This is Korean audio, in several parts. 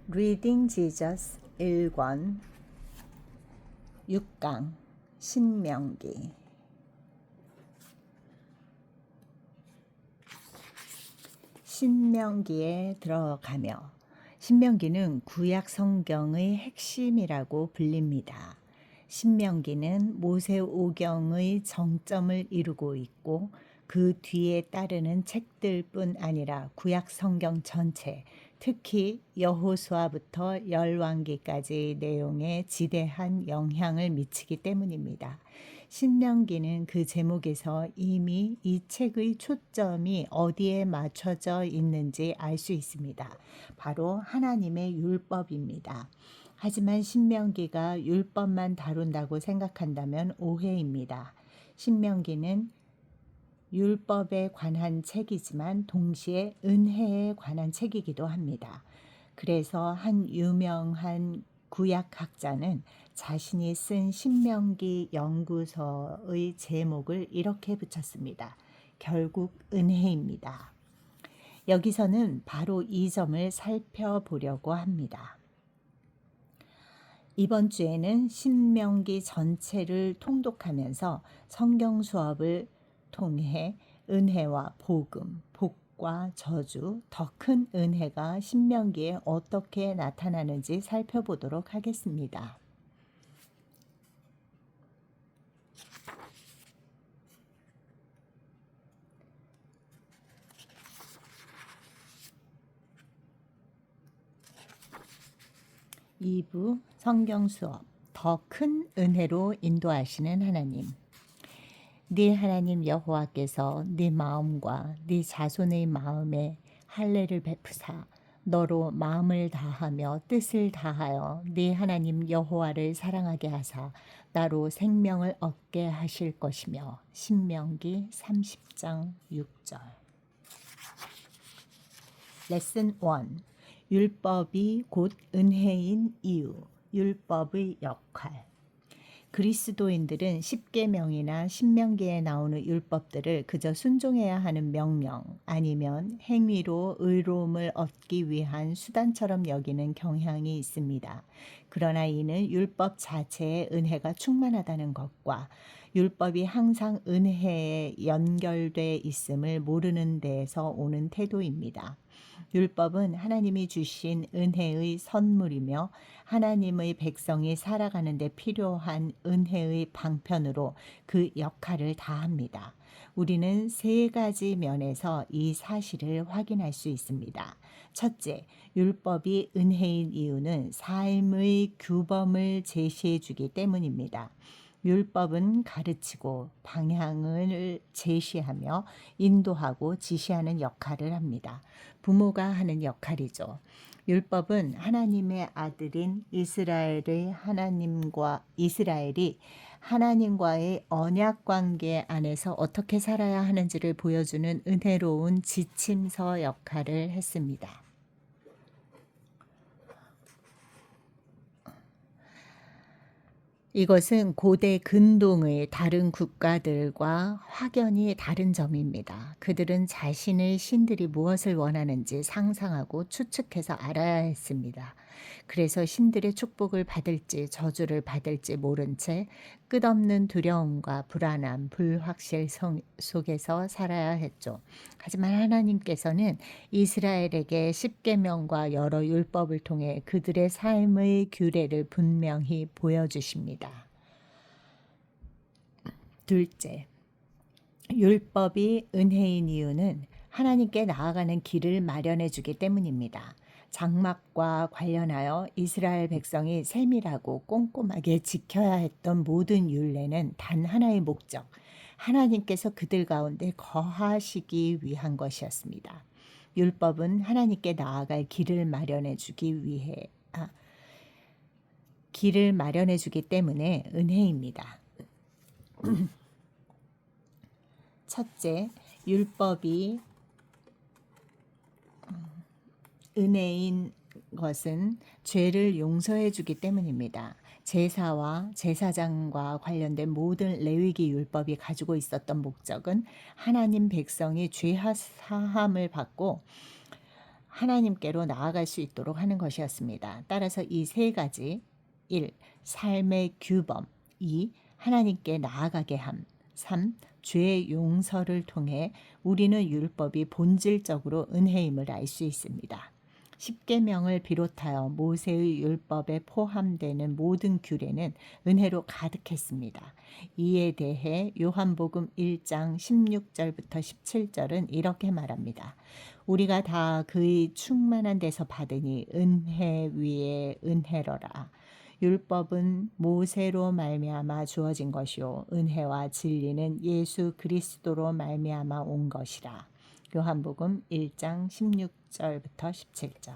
Reading Jesus 1권 6강 신명기. 신명기에 들어가며, 신명기는 구약 성경의 핵심이라고 불립니다. 신명기는 모세오경의 정점을 이루고 있고 그 뒤에 따르는 책들뿐 아니라 구약 성경 전체, 특히 여호수아부터 열왕기까지의 내용에 지대한 영향을 미치기 때문입니다. 신명기는 그 제목에서 이미 이 책의 초점이 어디에 맞춰져 있는지 알 수 있습니다. 바로 하나님의 율법입니다. 하지만 신명기가 율법만 다룬다고 생각한다면 오해입니다. 신명기는 율법에 관한 책이지만 동시에 은혜에 관한 책이기도 합니다. 그래서 한 유명한 구약학자는 자신이 쓴 신명기 연구서의 제목을 이렇게 붙였습니다. 결국 은혜입니다. 여기서는 바로 이 점을 살펴보려고 합니다. 이번 주에는 신명기 전체를 통독하면서 성경 수업을 통해 은혜와 복음, 복과 저주, 더 큰 은혜가 신명기에 어떻게 나타나는지 살펴보도록 하겠습니다. (2부) 성경 수업. 더 큰 은혜로 인도하시는 하나님. 네 하나님 여호와께서 네 마음과 네 자손의 마음에 할례를 베푸사 너로 마음을 다하며 뜻을 다하여 네 하나님 여호와를 사랑하게 하사 나로 생명을 얻게 하실 것이며. 신명기 30장 6절. 레슨 1. 율법이 곧 은혜인 이유. 율법의 역할. 그리스도인들은 십계명이나 신명기에 나오는 율법들을 그저 순종해야 하는 명령 아니면 행위로 의로움을 얻기 위한 수단처럼 여기는 경향이 있습니다. 그러나 이는 율법 자체의 은혜가 충만하다는 것과 율법이 항상 은혜에 연결돼 있음을 모르는 데에서 오는 태도입니다. 율법은 하나님이 주신 은혜의 선물이며 하나님의 백성이 살아가는 데 필요한 은혜의 방편으로 그 역할을 다합니다. 우리는 세 가지 면에서 이 사실을 확인할 수 있습니다. 첫째, 율법이 은혜인 이유는 삶의 규범을 제시해 주기 때문입니다. 율법은 가르치고 방향을 제시하며 인도하고 지시하는 역할을 합니다. 부모가 하는 역할이죠. 율법은 하나님의 아들인 이스라엘이 하나님과의 언약 관계 안에서 어떻게 살아야 하는지를 보여주는 은혜로운 지침서 역할을 했습니다. 이것은 고대 근동의 다른 국가들과 확연히 다른 점입니다. 그들은 자신의 신들이 무엇을 원하는지 상상하고 추측해서 알아야 했습니다. 그래서 신들의 축복을 받을지 저주를 받을지 모른 채 끝없는 두려움과 불안함, 불확실 속에서 살아야 했죠. 하지만 하나님께서는 이스라엘에게 십계명과 여러 율법을 통해 그들의 삶의 규례를 분명히 보여주십니다. 둘째, 율법이 은혜인 이유는 하나님께 나아가는 길을 마련해 주기 때문입니다. 장막과 관련하여 이스라엘 백성이 세밀하고 꼼꼼하게 지켜야 했던 모든 율례는 단 하나의 목적, 하나님께서 그들 가운데 거하시기 위한 것이었습니다. 율법은 하나님께 나아갈 길을 마련해 주기 때문에 은혜입니다. 첫째, 율법이 은혜인 것은 죄를 용서해 주기 때문입니다. 제사와 제사장과 관련된 모든 레위기 율법이 가지고 있었던 목적은 하나님 백성이 죄 사함을 받고 하나님께로 나아갈 수 있도록 하는 것이었습니다. 따라서 이 세 가지 1. 삶의 규범 2. 하나님께 나아가게 함 3. 죄의 용서를 통해 우리는 율법이 본질적으로 은혜임을 알 수 있습니다. 십계명을 비롯하여 모세의 율법에 포함되는 모든 규례는 은혜로 가득했습니다. 이에 대해 요한복음 1장 16절부터 17절은 이렇게 말합니다. 우리가 다 그의 충만한 데서 받으니 은혜 위에 은혜로라. 율법은 모세로 말미암아 주어진 것이요 은혜와 진리는 예수 그리스도로 말미암아 온 것이라. 요한복음 1장 16절부터 17절.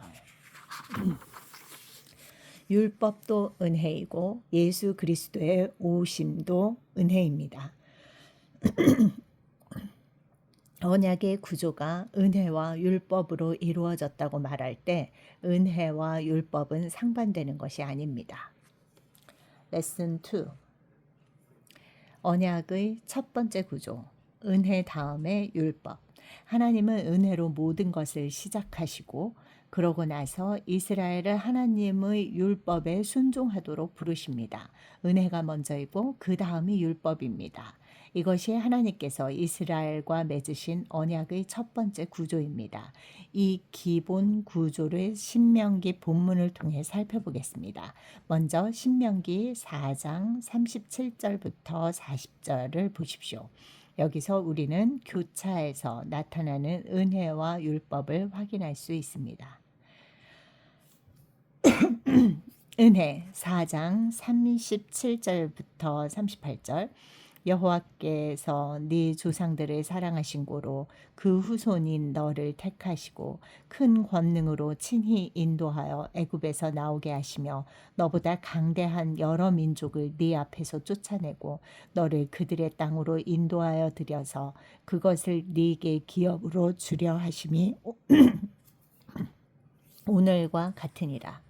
율법도 은혜이고 예수 그리스도의 오심도 은혜입니다. 언약의 구조가 은혜와 율법으로 이루어졌다고 말할 때 은혜와 율법은 상반되는 것이 아닙니다. 레슨 2. 언약의 첫 번째 구조, 은혜 다음에 율법. 하나님은 은혜로 모든 것을 시작하시고 그러고 나서 이스라엘을 하나님의 율법에 순종하도록 부르십니다. 은혜가 먼저이고 그 다음이 율법입니다. 이것이 하나님께서 이스라엘과 맺으신 언약의 첫 번째 구조입니다. 이 기본 구조를 신명기 본문을 통해 살펴보겠습니다. 먼저 신명기 4장 37절부터 40절을 보십시오. 여기서 우리는 교차에서 나타나는 은혜와 율법을 확인할 수 있습니다. 은혜 4장 37절부터 38절. 여호와께서 네 조상들을 사랑하신 고로 그 후손인 너를 택하시고 큰 권능으로 친히 인도하여 애굽에서 나오게 하시며 너보다 강대한 여러 민족을 네 앞에서 쫓아내고 너를 그들의 땅으로 인도하여 들여서 그것을 네게 기업으로 주려 하심이 오늘과 같으니라.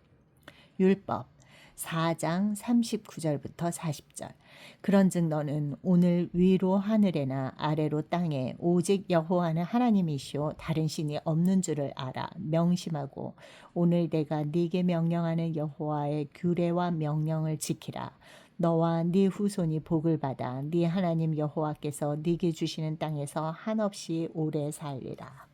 율법 4장 39절부터 40절. 그런즉 너는 오늘 위로 하늘에나 아래로 땅에 오직 여호와는 하나님이시오 다른 신이 없는 줄을 알아 명심하고 오늘 내가 네게 명령하는 여호와의 규례와 명령을 지키라. 너와 네 후손이 복을 받아 네 하나님 여호와께서 네게 주시는 땅에서 한없이 오래 살리라.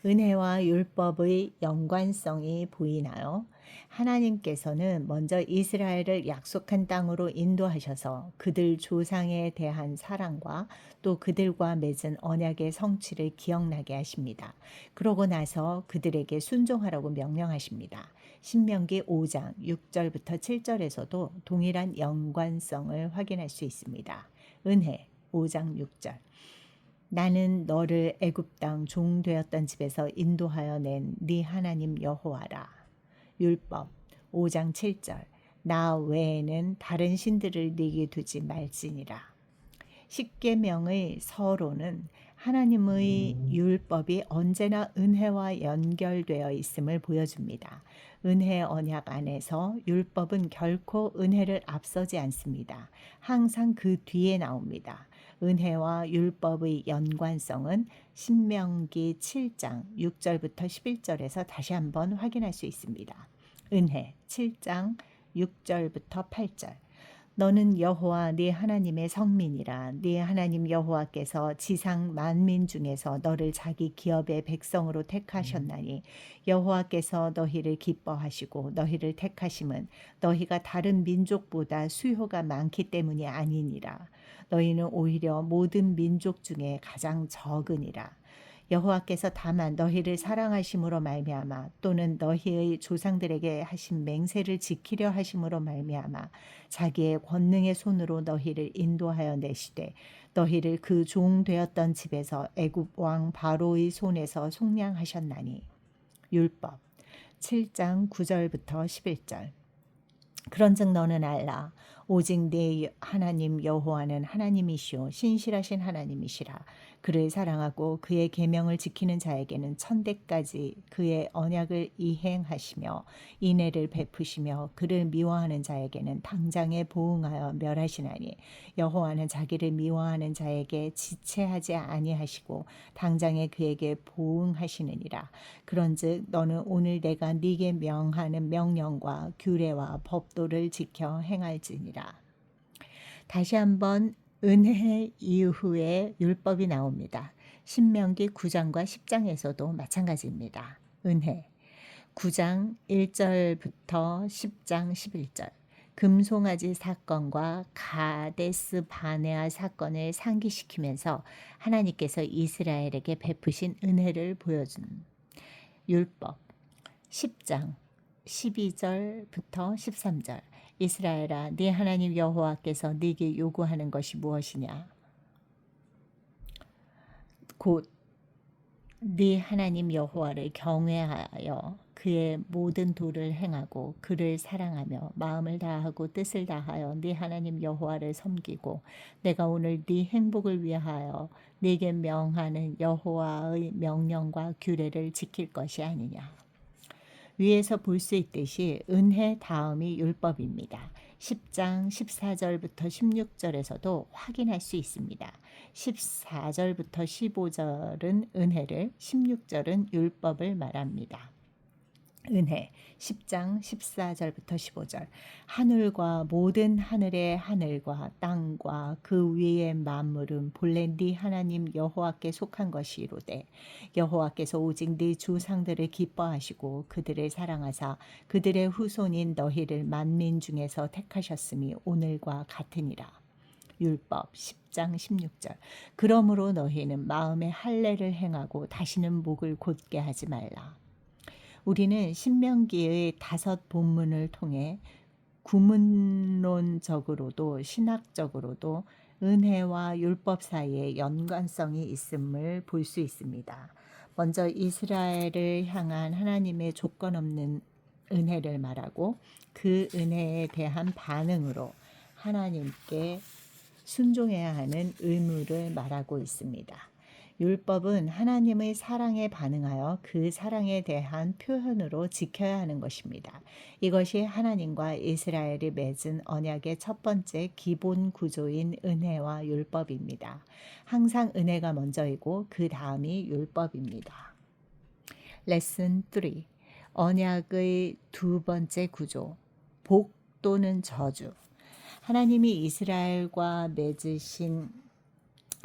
은혜와 율법의 연관성이 보이나요? 하나님께서는 먼저 이스라엘을 약속한 땅으로 인도하셔서 그들 조상에 대한 사랑과 또 그들과 맺은 언약의 성취를 기억나게 하십니다. 그러고 나서 그들에게 순종하라고 명령하십니다. 신명기 5장 6절부터 7절에서도 동일한 연관성을 확인할 수 있습니다. 은혜 5장 6절. 나는 너를 애굽 땅 종 되었던 집에서 인도하여 낸 네 하나님 여호와라. 율법 5장 7절. 나 외에는 다른 신들을 네게 두지 말지니라. 십계명의 서로는 하나님의 율법이 언제나 은혜와 연결되어 있음을 보여줍니다. 은혜 언약 안에서 율법은 결코 은혜를 앞서지 않습니다. 항상 그 뒤에 나옵니다. 은혜와 율법의 연관성은 신명기 7장 6절부터 11절에서 다시 한번 확인할 수 있습니다. 은혜 7장 6절부터 8절. 너는 여호와 네 하나님의 성민이라. 네 하나님 여호와께서 지상 만민 중에서 너를 자기 기업의 백성으로 택하셨나니 여호와께서 너희를 기뻐하시고 너희를 택하심은 너희가 다른 민족보다 수요가 많기 때문이 아니니라. 너희는 오히려 모든 민족 중에 가장 적으니라. 여호와께서 다만 너희를 사랑하심으로 말미암아 또는 너희의 조상들에게 하신 맹세를 지키려 하심으로 말미암아 자기의 권능의 손으로 너희를 인도하여 내시되 너희를 그 종 되었던 집에서 애굽 왕 바로의 손에서 속량하셨나니. 율법 7장 9절부터 11절. 그런즉 너는 알라. 오직 네 하나님 여호와는 하나님이시오 신실하신 하나님이시라. 그를 사랑하고 그의 계명을 지키는 자에게는 천대까지 그의 언약을 이행하시며 인애를 베푸시며 그를 미워하는 자에게는 당장에 보응하여 멸하시나니 여호와는 자기를 미워하는 자에게 지체하지 아니하시고 당장에 그에게 보응하시느니라. 그런즉 너는 오늘 내가 네게 명하는 명령과 규례와 법도를 지켜 행할지니라. 다시 한번 은혜 이후에 율법이 나옵니다. 신명기 9장과 10장에서도 마찬가지입니다. 은혜 9장 1절부터 10장 11절. 금송아지 사건과 가데스 바네아 사건을 상기시키면서 하나님께서 이스라엘에게 베푸신 은혜를 보여준 율법 10장 12절부터 13절. 이스라엘아, 네 하나님 여호와께서 네게 요구하는 것이 무엇이냐? 곧 네 하나님 여호와를 경외하여 그의 모든 도를 행하고 그를 사랑하며 마음을 다하고 뜻을 다하여 네 하나님 여호와를 섬기고 내가 오늘 네 행복을 위하여 네게 명하는 여호와의 명령과 규례를 지킬 것이 아니냐. 위에서 볼 수 있듯이 은혜 다음이 율법입니다. 10장 14절부터 16절에서도 확인할 수 있습니다. 14절부터 15절은 은혜를, 16절은 율법을 말합니다. 은혜 10장 14절부터 15절. 하늘과 모든 하늘의 하늘과 땅과 그 위의 만물은 본래 네 하나님 여호와께 속한 것이로되 여호와께서 오직 네 조상들을 기뻐하시고 그들을 사랑하사 그들의 후손인 너희를 만민 중에서 택하셨음이 오늘과 같으니라. 율법 10장 16절. 그러므로 너희는 마음에 할례를 행하고 다시는 목을 곧게 하지 말라. 우리는 신명기의 5 본문을 통해 구문론적으로도 신학적으로도 은혜와 율법 사이에 연관성이 있음을 볼 수 있습니다. 먼저 이스라엘을 향한 하나님의 조건 없는 은혜를 말하고 그 은혜에 대한 반응으로 하나님께 순종해야 하는 의무를 말하고 있습니다. 율법은 하나님의 사랑에 반응하여 그 사랑에 대한 표현으로 지켜야 하는 것입니다. 이것이 하나님과 이스라엘이 맺은 언약의 첫 번째 기본 구조인 은혜와 율법입니다. 항상 은혜가 먼저이고 그 다음이 율법입니다. 레슨 3. 언약의 두 번째 구조, 복 또는 저주. 하나님이 이스라엘과 맺으신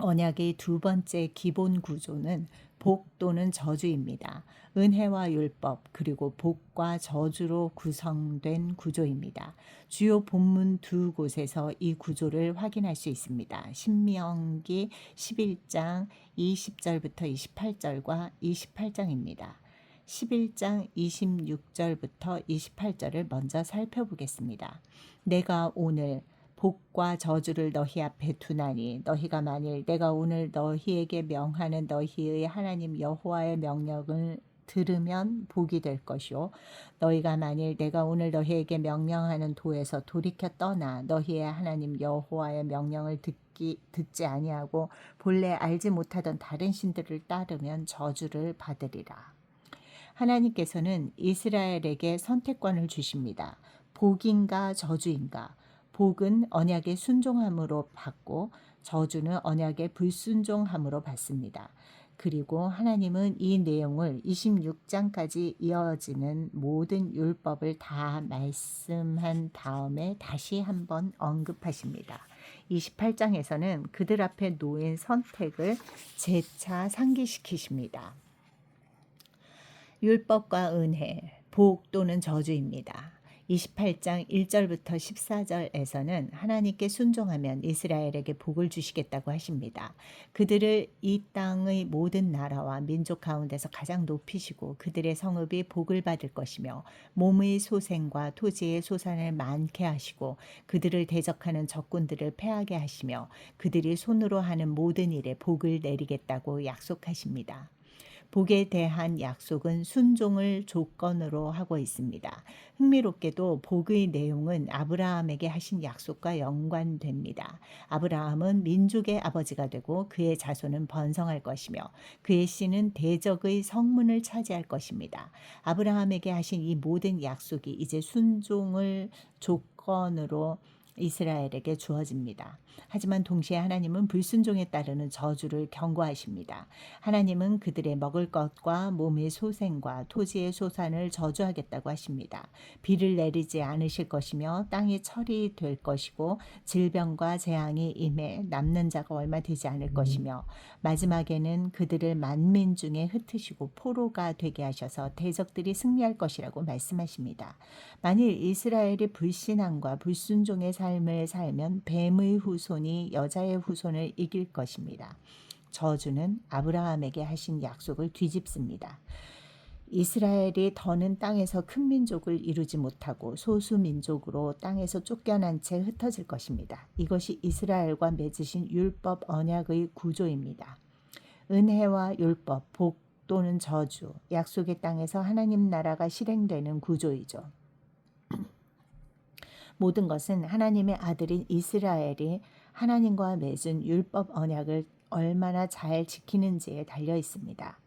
언약의 두 번째 기본 구조는 복 또는 저주입니다. 은혜와 율법 그리고 복과 저주로 구성된 구조입니다. 주요 본문 두 곳에서 이 구조를 확인할 수 있습니다. 신명기 11장 20절부터 28절과 28장입니다. 11장 26절부터 28절을 먼저 살펴보겠습니다. 내가 오늘 복과 저주를 너희 앞에 두나니 너희가 만일 내가 오늘 너희에게 명하는 너희의 하나님 여호와의 명령을 들으면 복이 될 것이요 너희가 만일 내가 오늘 너희에게 명령하는 도에서 돌이켜 떠나 너희의 하나님 여호와의 명령을 듣지 아니하고 본래 알지 못하던 다른 신들을 따르면 저주를 받으리라. 하나님께서는 이스라엘에게 선택권을 주십니다. 복인가 저주인가? 복은 언약의 순종함으로 받고 저주는 언약의 불순종함으로 받습니다. 그리고 하나님은 이 내용을 26장까지 이어지는 모든 율법을 다 말씀한 다음에 다시 한번 언급하십니다. 28장에서는 그들 앞에 놓인 선택을 재차 상기시키십니다. 율법과 은혜, 복 또는 저주입니다. 28장 1절부터 14절에서는 하나님께 순종하면 이스라엘에게 복을 주시겠다고 하십니다. 그들을 이 땅의 모든 나라와 민족 가운데서 가장 높이시고 그들의 성읍이 복을 받을 것이며 몸의 소생과 토지의 소산을 많게 하시고 그들을 대적하는 적군들을 패하게 하시며 그들이 손으로 하는 모든 일에 복을 내리겠다고 약속하십니다. 복에 대한 약속은 순종을 조건으로 하고 있습니다. 흥미롭게도 복의 내용은 아브라함에게 하신 약속과 연관됩니다. 아브라함은 민족의 아버지가 되고 그의 자손은 번성할 것이며 그의 씨는 대적의 성문을 차지할 것입니다. 아브라함에게 하신 이 모든 약속이 이제 순종을 조건으로 이스라엘에게 주어집니다. 하지만 동시에 하나님은 불순종에 따르는 저주를 경고하십니다. 하나님은 그들의 먹을 것과 몸의 소생과 토지의 소산을 저주하겠다고 하십니다. 비를 내리지 않으실 것이며 땅이 철이 될 것이고 질병과 재앙이 임해 남는 자가 얼마 되지 않을 것이며 마지막에는 그들을 만민 중에 흩으시고 포로가 되게 하셔서 대적들이 승리할 것이라고 말씀하십니다. 만일 이스라엘이 불신앙과 불순종의 삶을 살면 뱀의 후손이 여자의 후손을 이길 것입니다. 저주는 아브라함에게 하신 약속을 뒤집습니다. 이스라엘이 더는 땅에서 큰 민족을 이루지 못하고 소수 민족으로 땅에서 쫓겨난 채 흩어질 것입니다. 이것이 이스라엘과 맺으신 율법 언약의 구조입니다. 은혜와 율법, 복 또는 저주, 약속의 땅에서 하나님 나라가 실행되는 구조이죠. 모든 것은 하나님의 아들인 이스라엘이 하나님과 맺은 율법 언약을 얼마나 잘 지키는지에 달려 있습니다.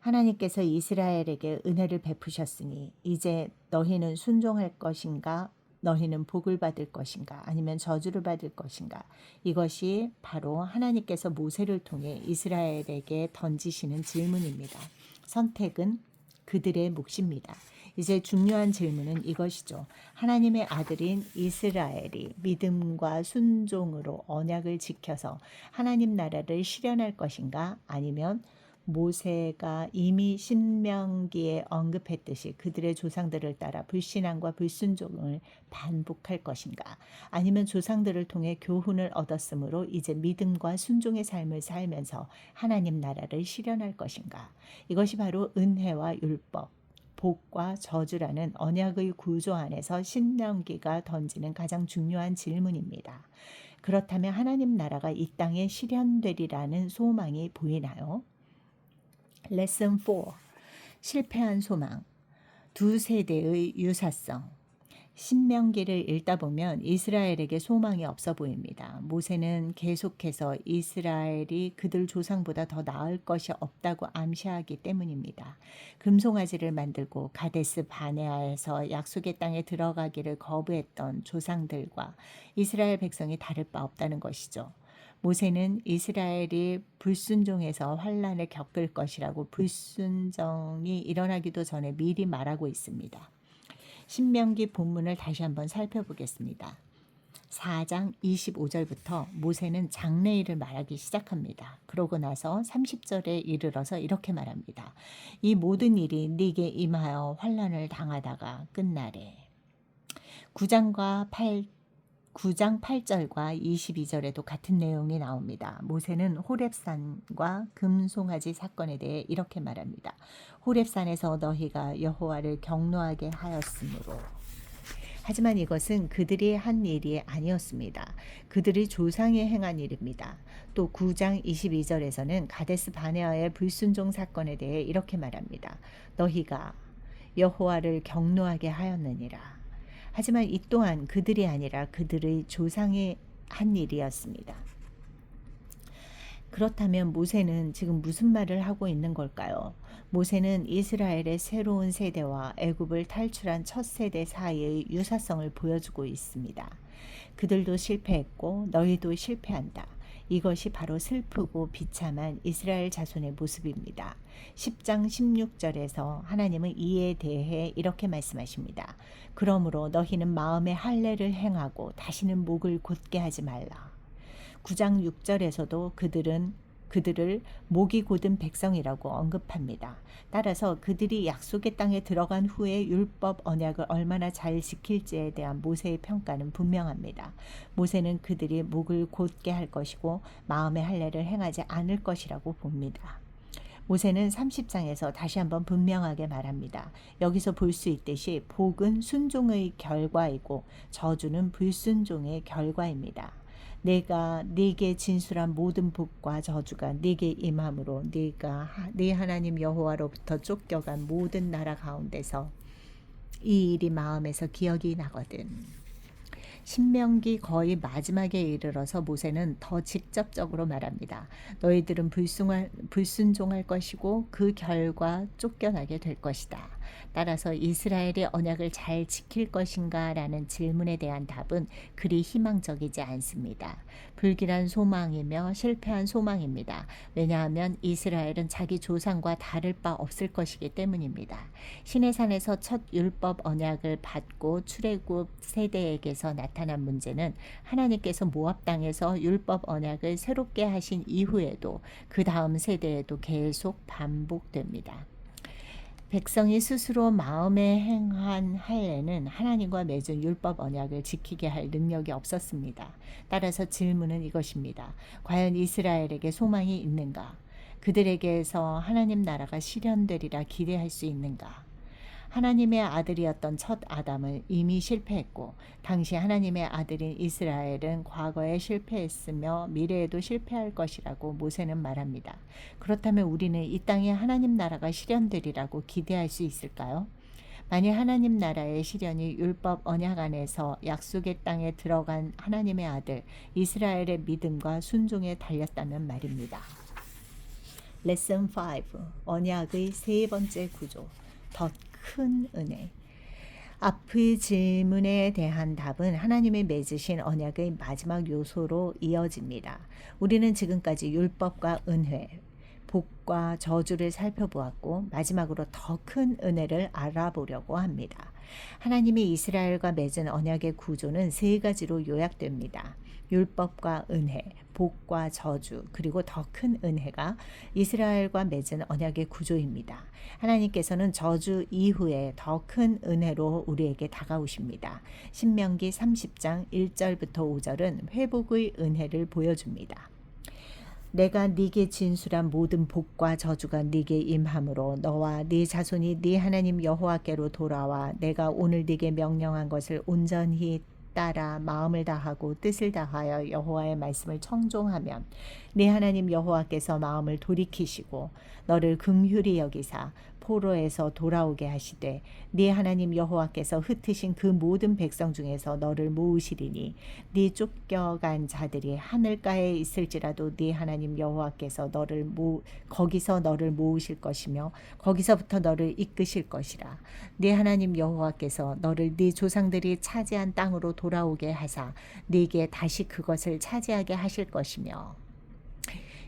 하나님께서 이스라엘에게 은혜를 베푸셨으니 이제 너희는 순종할 것인가? 너희는 복을 받을 것인가? 아니면 저주를 받을 것인가? 이것이 바로 하나님께서 모세를 통해 이스라엘에게 던지시는 질문입니다. 선택은 그들의 몫입니다. 이제 중요한 질문은 이것이죠. 하나님의 아들인 이스라엘이 믿음과 순종으로 언약을 지켜서 하나님 나라를 실현할 것인가? 아니면 모세가 이미 신명기에 언급했듯이 그들의 조상들을 따라 불신앙과 불순종을 반복할 것인가? 아니면 조상들을 통해 교훈을 얻었으므로 이제 믿음과 순종의 삶을 살면서 하나님 나라를 실현할 것인가? 이것이 바로 은혜와 율법, 복과 저주라는 언약의 구조 안에서 신명기가 던지는 가장 중요한 질문입니다. 그렇다면 하나님 나라가 이 땅에 실현되리라는 소망이 보이나요? 레슨 4. 실패한 소망. 두 세대의 유사성. 신명기를 읽다 보면 이스라엘에게 소망이 없어 보입니다. 모세는 계속해서 이스라엘이 그들 조상보다 더 나을 것이 없다고 암시하기 때문입니다. 금송아지를 만들고 가데스 바네아에서 약속의 땅에 들어가기를 거부했던 조상들과 이스라엘 백성이 다를 바 없다는 것이죠. 모세는 이스라엘이 불순종해서 환난을 겪을 것이라고 불순종이 일어나기도 전에 미리 말하고 있습니다. 신명기 본문을 다시 한번 살펴보겠습니다. 4장 25절부터 모세는 장래일을 말하기 시작합니다. 그러고 나서 30절에 이르러서 이렇게 말합니다. 이 모든 일이 네게 임하여 환난을 당하다가 끝나래. 9장 8절과 22절에도 같은 내용이 나옵니다. 모세는 호렙산과 금송아지 사건에 대해 이렇게 말합니다. 호렙산에서 너희가 여호와를 경노하게 하였으므로. 하지만 이것은 그들이 한 일이 아니었습니다. 그들이 조상이 행한 일입니다. 또 9장 22절에서는 가데스 바네아의 불순종 사건에 대해 이렇게 말합니다. 너희가 여호와를 경노하게 하였느니라. 하지만 이 또한 그들이 아니라 그들의 조상이 한 일이었습니다. 그렇다면 모세는 지금 무슨 말을 하고 있는 걸까요? 모세는 이스라엘의 새로운 세대와 애굽을 탈출한 첫 세대 사이의 유사성을 보여주고 있습니다. 그들도 실패했고 너희도 실패한다. 이것이 바로 슬프고 비참한 이스라엘 자손의 모습입니다. 10장 16절에서 하나님은 이에 대해 이렇게 말씀하십니다. 그러므로 너희는 마음에 할례를 행하고 다시는 목을 곧게 하지 말라. 9장 6절에서도 그들을 목이 곧은 백성이라고 언급합니다. 따라서 그들이 약속의 땅에 들어간 후에 율법 언약을 얼마나 잘 지킬지에 대한 모세의 평가는 분명합니다. 모세는 그들이 목을 곧게 할 것이고 마음의 할례를 행하지 않을 것이라고 봅니다. 모세는 30장에서 다시 한번 분명하게 말합니다. 여기서 볼 수 있듯이 복은 순종의 결과이고 저주는 불순종의 결과입니다. 내가 네게 진술한 모든 복과 저주가 네게 임함으로 네가 네 하나님 여호와로부터 쫓겨간 모든 나라 가운데서 이 일이 마음에서 기억이 나거든. 신명기 거의 마지막에 이르러서 모세는 더 직접적으로 말합니다. 너희들은 불순종할 것이고 그 결과 쫓겨나게 될 것이다. 따라서 이스라엘이 언약을 잘 지킬 것인가 라는 질문에 대한 답은 그리 희망적이지 않습니다. 불길한 소망이며 실패한 소망입니다. 왜냐하면 이스라엘은 자기 조상과 다를 바 없을 것이기 때문입니다. 시내산에서 첫 율법 언약을 받고 출애굽 세대에게서 나타난 문제는 하나님께서 모압 땅에서 율법 언약을 새롭게 하신 이후에도 그 다음 세대에도 계속 반복됩니다. 백성이 스스로 마음에 행한 할례는 하나님과 맺은 율법 언약을 지키게 할 능력이 없었습니다. 따라서 질문은 이것입니다. 과연 이스라엘에게 소망이 있는가? 그들에게서 하나님 나라가 실현되리라 기대할 수 있는가? 하나님의 아들이었던 첫 아담은 이미 실패했고 당시 하나님의 아들인 이스라엘은 과거에 실패했으며 미래에도 실패할 것이라고 모세는 말합니다. 그렇다면 우리는 이 땅에 하나님 나라가 실현되리라고 기대할 수 있을까요? 만약 하나님 나라의 실현이 율법 언약 안에서 약속의 땅에 들어간 하나님의 아들 이스라엘의 믿음과 순종에 달렸다면 말입니다. 레슨 5. 언약의 세 번째 구조. 더 큰 은혜. 앞의 질문에 대한 답은 하나님이 맺으신 언약의 마지막 요소로 이어집니다. 우리는 지금까지 율법과 은혜, 복과 저주를 살펴보았고 마지막으로 더 큰 은혜를 알아보려고 합니다. 하나님이 이스라엘과 맺은 언약의 구조는 세 가지로 요약됩니다. 율법과 은혜, 복과 저주, 그리고 더 큰 은혜가 이스라엘과 맺은 언약의 구조입니다. 하나님께서는 저주 이후에 더 큰 은혜로 우리에게 다가오십니다. 신명기 30장 1절부터 5절은 회복의 은혜를 보여줍니다. 내가 네게 진술한 모든 복과 저주가 네게 임함으로 너와 네 자손이 네 하나님 여호와께로 돌아와 내가 오늘 네게 명령한 것을 온전히 따라 마음을 다하고 뜻을 다하여 여호와의 말씀을 청종하면 네 하나님 여호와께서 마음을 돌이키시고 너를 긍휼히 여기사 포로에서 돌아오게 하시되 네 하나님 여호와께서 흩으신 그 모든 백성 중에서 너를 모으시리니 네 쫓겨간 자들이 하늘가에 있을지라도 네 하나님 여호와께서 거기서 너를 모으실 것이며 거기서부터 너를 이끄실 것이라. 네 하나님 여호와께서 너를 네 조상들이 차지한 땅으로 돌아오게 하사 네게 다시 그것을 차지하게 하실 것이며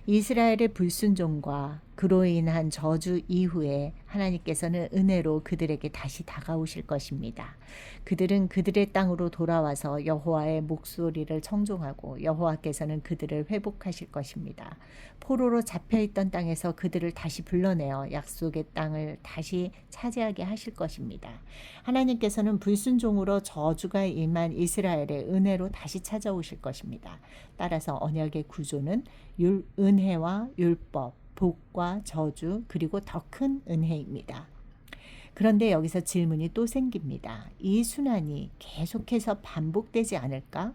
이스라엘의 불순종과 그로 인한 저주 이후에 하나님께서는 은혜로 그들에게 다시 다가오실 것입니다. 그들은 그들의 땅으로 돌아와서 여호와의 목소리를 청종하고 여호와께서는 그들을 회복하실 것입니다. 포로로 잡혀있던 땅에서 그들을 다시 불러내어 약속의 땅을 다시 차지하게 하실 것입니다. 하나님께서는 불순종으로 저주가 임한 이스라엘의 은혜로 다시 찾아오실 것입니다. 따라서 언약의 구조는 은혜와 율법, 복과 저주, 그리고 더 큰 은혜입니다. 그런데 여기서 질문이 또 생깁니다. 이 순환이 계속해서 반복되지 않을까?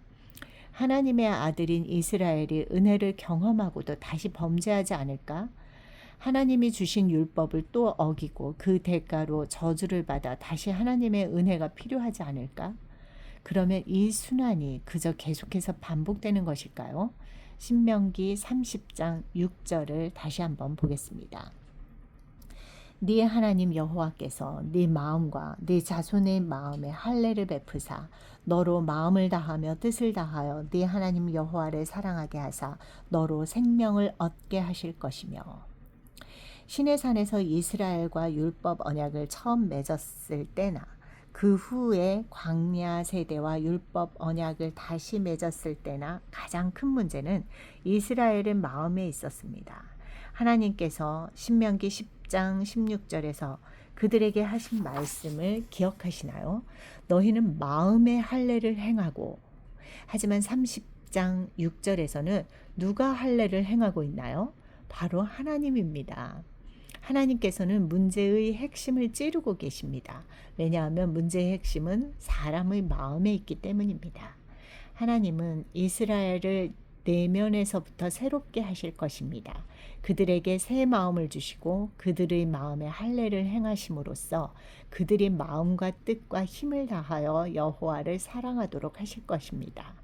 하나님의 아들인 이스라엘이 은혜를 경험하고도 다시 범죄하지 않을까? 하나님이 주신 율법을 또 어기고 그 대가로 저주를 받아 다시 하나님의 은혜가 필요하지 않을까? 그러면 이 순환이 그저 계속해서 반복되는 것일까요? 신명기 30장 6절을 다시 한번 보겠습니다. 네 하나님 여호와께서 네 마음과 네 자손의 마음에 할례를 베푸사 너로 마음을 다하며 뜻을 다하여 네 하나님 여호와를 사랑하게 하사 너로 생명을 얻게 하실 것이며 시내산에서 이스라엘과 율법 언약을 처음 맺었을 때나 그 후에 광야 세대와 율법 언약을 다시 맺었을 때나 가장 큰 문제는 이스라엘의 마음에 있었습니다. 하나님께서 신명기 10장 16절에서 그들에게 하신 말씀을 기억하시나요? 너희는 마음의 할례를 행하고 하지만 30장 6절에서는 누가 할례를 행하고 있나요? 바로 하나님입니다. 하나님께서는 문제의 핵심을 찌르고 계십니다. 왜냐하면 문제의 핵심은 사람의 마음에 있기 때문입니다. 하나님은 이스라엘을 내면에서부터 새롭게 하실 것입니다. 그들에게 새 마음을 주시고 그들의 마음에 할례를 행하심으로써 그들의 마음과 뜻과 힘을 다하여 여호와를 사랑하도록 하실 것입니다.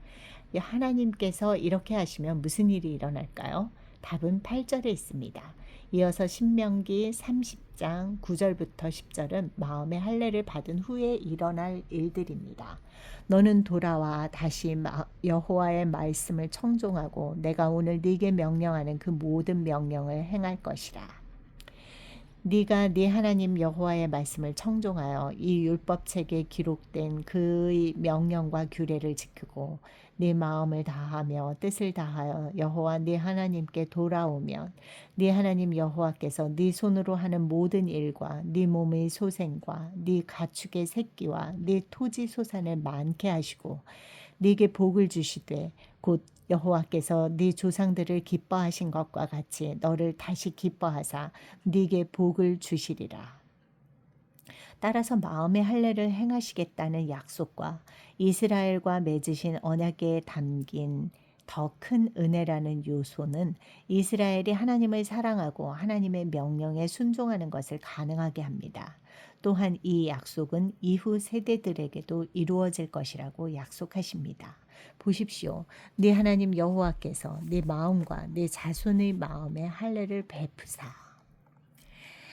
하나님께서 이렇게 하시면 무슨 일이 일어날까요? 답은 8절에 있습니다. 이어서 신명기 30장 9절부터 10절은 마음의 할례를 받은 후에 일어날 일들입니다. 너는 돌아와 다시 여호와의 말씀을 청종하고 내가 오늘 네게 명령하는 그 모든 명령을 행할 것이라. 네가 네 하나님 여호와의 말씀을 청종하여 이 율법책에 기록된 그의 명령과 규례를 지키고 네 마음을 다하며 뜻을 다하여 여호와 네 하나님께 돌아오면 네 하나님 여호와께서 네 손으로 하는 모든 일과 네 몸의 소생과 네 가축의 새끼와 네 토지 소산을 많게 하시고 네게 복을 주시되 곧 여호와께서 네 조상들을 기뻐하신 것과 같이 너를 다시 기뻐하사 네게 복을 주시리라. 따라서 마음의 할례를 행하시겠다는 약속과 이스라엘과 맺으신 언약에 담긴 더 큰 은혜라는 요소는 이스라엘이 하나님을 사랑하고 하나님의 명령에 순종하는 것을 가능하게 합니다. 또한 이 약속은 이후 세대들에게도 이루어질 것이라고 약속하십니다. 보십시오. 네 하나님 여호와께서 네 마음과 네 자손의 마음에 할례를 베푸사.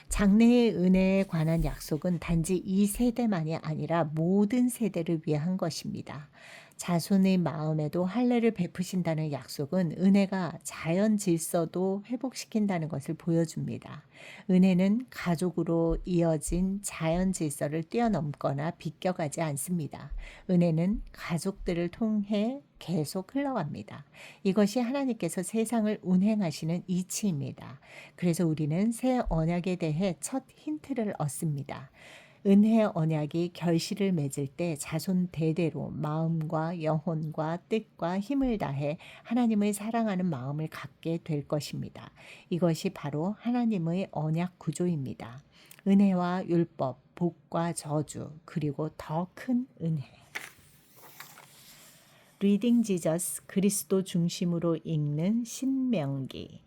장래의 은혜에 관한 약속은 단지 이 세대만이 아니라 모든 세대를 위한 것입니다. 자손의 마음에도 할례를 베푸신다는 약속은 은혜가 자연 질서도 회복시킨다는 것을 보여줍니다. 은혜는 가족으로 이어진 자연 질서를 뛰어넘거나 비껴가지 않습니다. 은혜는 가족들을 통해 계속 흘러갑니다. 이것이 하나님께서 세상을 운행하시는 이치입니다. 그래서 우리는 새 언약에 대해 첫 힌트를 얻습니다. 은혜 언약이 결실을 맺을 때 자손 대대로 마음과 영혼과 뜻과 힘을 다해 하나님을 사랑하는 마음을 갖게 될 것입니다. 이것이 바로 하나님의 언약 구조입니다. 은혜와 율법, 복과 저주, 그리고 더 큰 은혜. 리딩 지저스 그리스도 중심으로 읽는 신명기.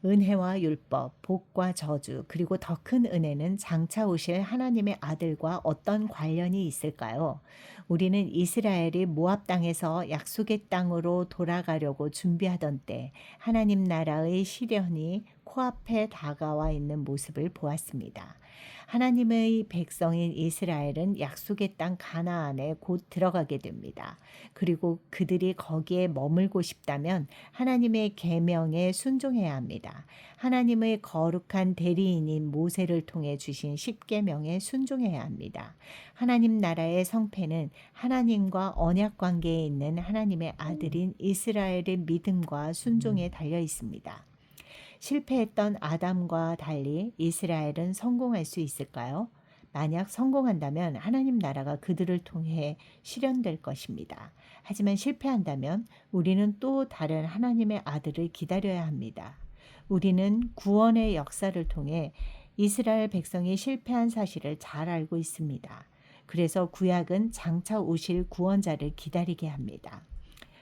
은혜와 율법, 복과 저주, 그리고 더 큰 은혜는 장차 오실 하나님의 아들과 어떤 관련이 있을까요? 우리는 이스라엘이 모압 땅에서 약속의 땅으로 돌아가려고 준비하던 때 하나님 나라의 시련이 코앞에 다가와 있는 모습을 보았습니다. 하나님의 백성인 이스라엘은 약속의 땅 가나안에 곧 들어가게 됩니다. 그리고 그들이 거기에 머물고 싶다면 하나님의 계명에 순종해야 합니다. 하나님의 거룩한 대리인인 모세를 통해 주신 십계명에 순종해야 합니다. 하나님 나라의 성패는 하나님과 언약 관계에 있는 하나님의 아들인 이스라엘의 믿음과 순종에 달려 있습니다. 실패했던 아담과 달리 이스라엘은 성공할 수 있을까요? 만약 성공한다면 하나님 나라가 그들을 통해 실현될 것입니다. 하지만 실패한다면 우리는 또 다른 하나님의 아들을 기다려야 합니다. 우리는 구원의 역사를 통해 이스라엘 백성이 실패한 사실을 잘 알고 있습니다. 그래서 구약은 장차 오실 구원자를 기다리게 합니다.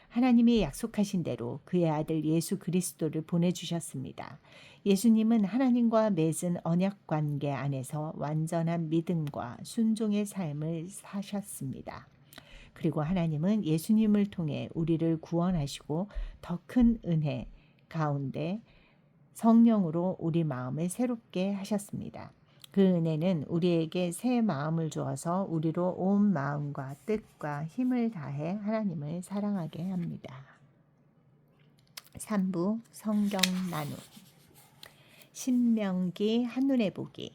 하나님이 약속하신 대로 그의 아들 예수 그리스도를 보내주셨습니다. 예수님은 하나님과 맺은 언약 관계 안에서 완전한 믿음과 순종의 삶을 사셨습니다. 그리고 하나님은 예수님을 통해 우리를 구원하시고 더 큰 은혜 가운데 성령으로 우리 마음을 새롭게 하셨습니다. 그 은혜는 우리에게 새 마음을 주어서 우리로 온 마음과 뜻과 힘을 다해 하나님을 사랑하게 합니다. 3부 성경 나눔. 신명기 한눈에 보기.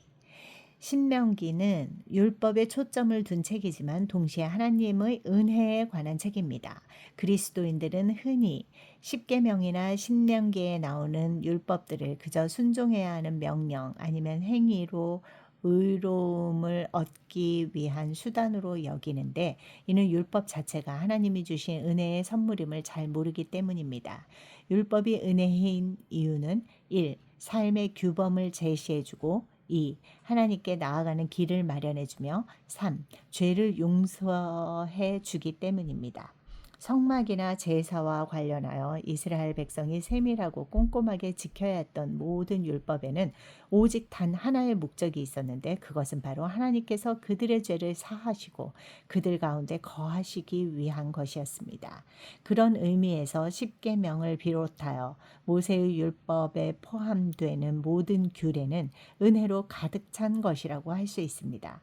신명기는 율법에 초점을 둔 책이지만 동시에 하나님의 은혜에 관한 책입니다. 그리스도인들은 흔히 십계명이나 신명기에 나오는 율법들을 그저 순종해야 하는 명령 아니면 행위로 의로움을 얻기 위한 수단으로 여기는데 이는 율법 자체가 하나님이 주신 은혜의 선물임을 잘 모르기 때문입니다. 율법이 은혜인 이유는 1. 삶의 규범을 제시해주고 2. 하나님께 나아가는 길을 마련해주며 3. 죄를 용서해 주기 때문입니다. 성막이나 제사와 관련하여 이스라엘 백성이 세밀하고 꼼꼼하게 지켜야 했던 모든 율법에는 오직 단 하나의 목적이 있었는데 그것은 바로 하나님께서 그들의 죄를 사하시고 그들 가운데 거하시기 위한 것이었습니다. 그런 의미에서 십계명을 비롯하여 모세의 율법에 포함되는 모든 규례는 은혜로 가득 찬 것이라고 할 수 있습니다.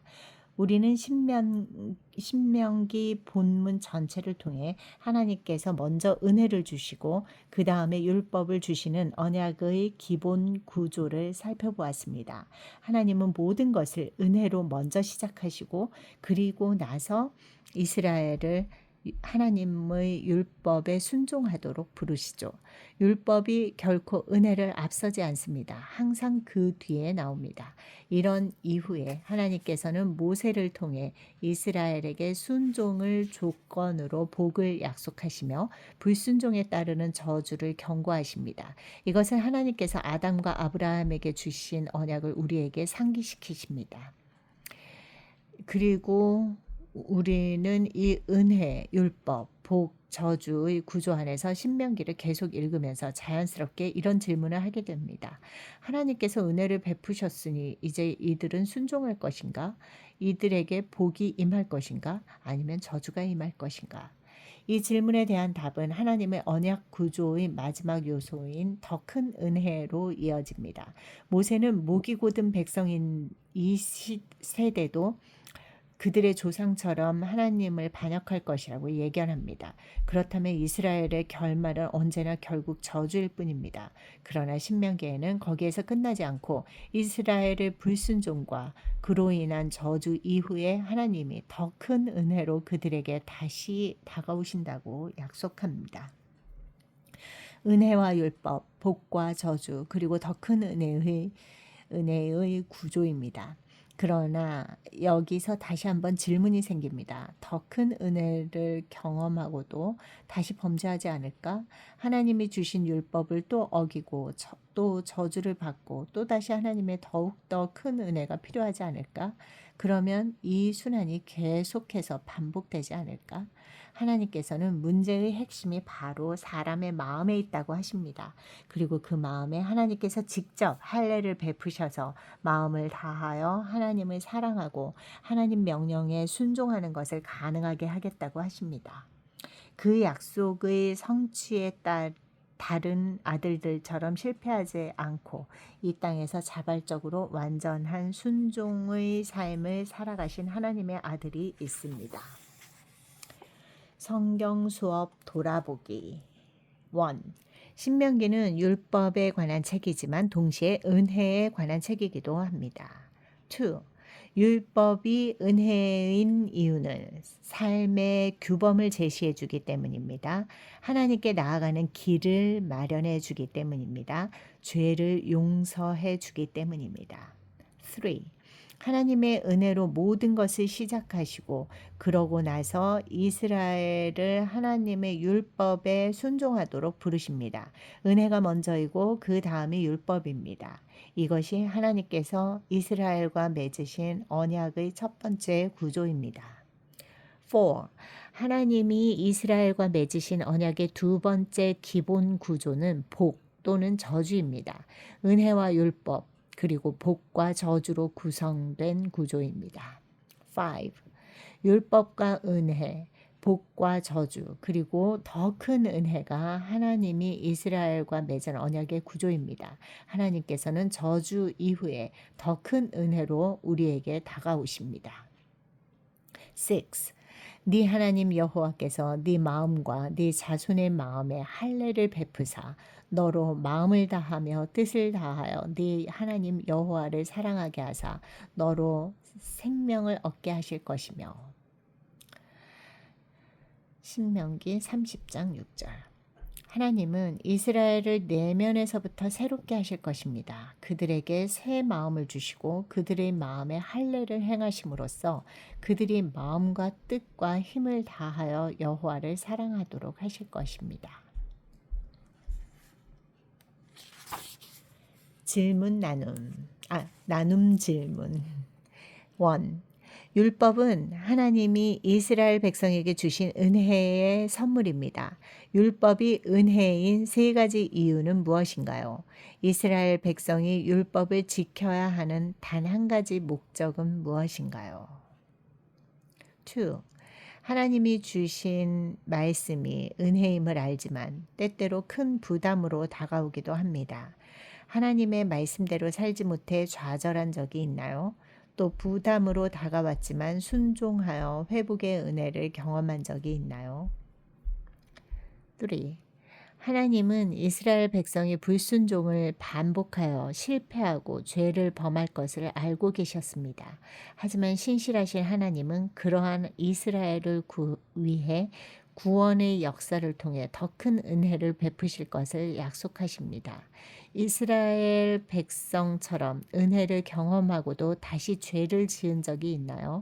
우리는 신명기 본문 전체를 통해 하나님께서 먼저 은혜를 주시고 그 다음에 율법을 주시는 언약의 기본 구조를 살펴보았습니다. 하나님은 모든 것을 은혜로 먼저 시작하시고 그리고 나서 이스라엘을 하나님의 율법에 순종하도록 부르시죠. 율법이 결코 은혜를 앞서지 않습니다. 항상 그 뒤에 나옵니다. 이런 이후에 하나님께서는 모세를 통해 이스라엘에게 순종을 조건으로 복을 약속하시며 불순종에 따르는 저주를 경고하십니다. 이것은 하나님께서 아담과 아브라함에게 주신 언약을 우리에게 상기시키십니다. 그리고 우리는 이 은혜, 율법, 복, 저주의 구조 안에서 신명기를 계속 읽으면서 자연스럽게 이런 질문을 하게 됩니다. 하나님께서 은혜를 베푸셨으니 이제 이들은 순종할 것인가? 이들에게 복이 임할 것인가? 아니면 저주가 임할 것인가? 이 질문에 대한 답은 하나님의 언약 구조의 마지막 요소인 더 큰 은혜로 이어집니다. 모세는 목이 곧은 백성인 이 세대도 그들의 조상처럼 하나님을 반역할 것이라고 예견합니다. 그렇다면 이스라엘의 결말은 언제나 결국 저주일 뿐입니다. 그러나 신명기에는 거기에서 끝나지 않고 이스라엘의 불순종과 그로 인한 저주 이후에 하나님이 더 큰 은혜로 그들에게 다시 다가오신다고 약속합니다. 은혜와 율법, 복과 저주, 그리고 더 큰 은혜의 구조입니다. 그러나 여기서 다시 한번 질문이 생깁니다. 더 큰 은혜를 경험하고도 다시 범죄하지 않을까? 하나님이 주신 율법을 또 어기고 또 저주를 받고 또 다시 하나님의 더욱더 큰 은혜가 필요하지 않을까? 그러면 이 순환이 계속해서 반복되지 않을까? 하나님께서는 문제의 핵심이 바로 사람의 마음에 있다고 하십니다. 그리고 그 마음에 하나님께서 직접 할례를 베푸셔서 마음을 다하여 하나님을 사랑하고 하나님 명령에 순종하는 것을 가능하게 하겠다고 하십니다. 그 약속의 성취에 다른 아들들처럼 실패하지 않고 이 땅에서 자발적으로 완전한 순종의 삶을 살아가신 하나님의 아들이 있습니다. 성경 수업 돌아보기 1. 신명기는 율법에 관한 책이지만 동시에 은혜에 관한 책이기도 합니다. 2. 율법이 은혜인 이유는 삶의 규범을 제시해 주기 때문입니다. 하나님께 나아가는 길을 마련해 주기 때문입니다. 죄를 용서해 주기 때문입니다. 3. 하나님의 은혜로 모든 것을 시작하시고 그러고 나서 이스라엘을 하나님의 율법에 순종하도록 부르십니다. 은혜가 먼저이고 그 다음이 율법입니다. 이것이 하나님께서 이스라엘과 맺으신 언약의 첫 번째 구조입니다. 4. 하나님이 이스라엘과 맺으신 언약의 두 번째 기본 구조는 복 또는 저주입니다. 은혜와 율법 그리고 복과 저주로 구성된 구조입니다. 5. 율법과 은혜, 복과 저주, 그리고 더 큰 은혜가 하나님이 이스라엘과 맺은 언약의 구조입니다. 하나님께서는 저주 이후에 더 큰 은혜로 우리에게 다가오십니다. 6. 네 하나님 여호와께서 네 마음과 네 자손의 마음에 할례를 베푸사 너로 마음을 다하며 뜻을 다하여 네 하나님 여호와를 사랑하게 하사 너로 생명을 얻게 하실 것이며. 신명기 30장 6절. 하나님은 이스라엘을 내면에서부터 새롭게 하실 것입니다. 그들에게 새 마음을 주시고 그들의 마음에 할례를 행하심으로써 그들이 마음과 뜻과 힘을 다하여 여호와를 사랑하도록 하실 것입니다. 나눔 질문. 1. 율법은 하나님이 이스라엘 백성에게 주신 은혜의 선물입니다. 율법이 은혜인 세 가지 이유는 무엇인가요? 이스라엘 백성이 율법을 지켜야 하는 단 한 가지 목적은 무엇인가요? 2. 하나님이 주신 말씀이 은혜임을 알지만 때때로 큰 부담으로 다가오기도 합니다. 하나님의 말씀대로 살지 못해 좌절한 적이 있나요? 또 부담으로 다가왔지만 순종하여 회복의 은혜를 경험한 적이 있나요? 3. 하나님은 이스라엘 백성이 불순종을 반복하여 실패하고 죄를 범할 것을 알고 계셨습니다. 하지만 신실하신 하나님은 그러한 이스라엘을 위해 구원의 역사를 통해 더 큰 은혜를 베푸실 것을 약속하십니다. 이스라엘 백성처럼 은혜를 경험하고도 다시 죄를 지은 적이 있나요?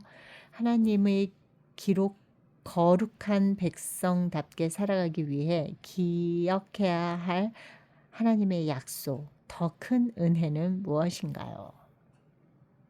하나님의 기록 거룩한 백성답게 살아가기 위해 기억해야 할 하나님의 약속, 더 큰 은혜는 무엇인가요?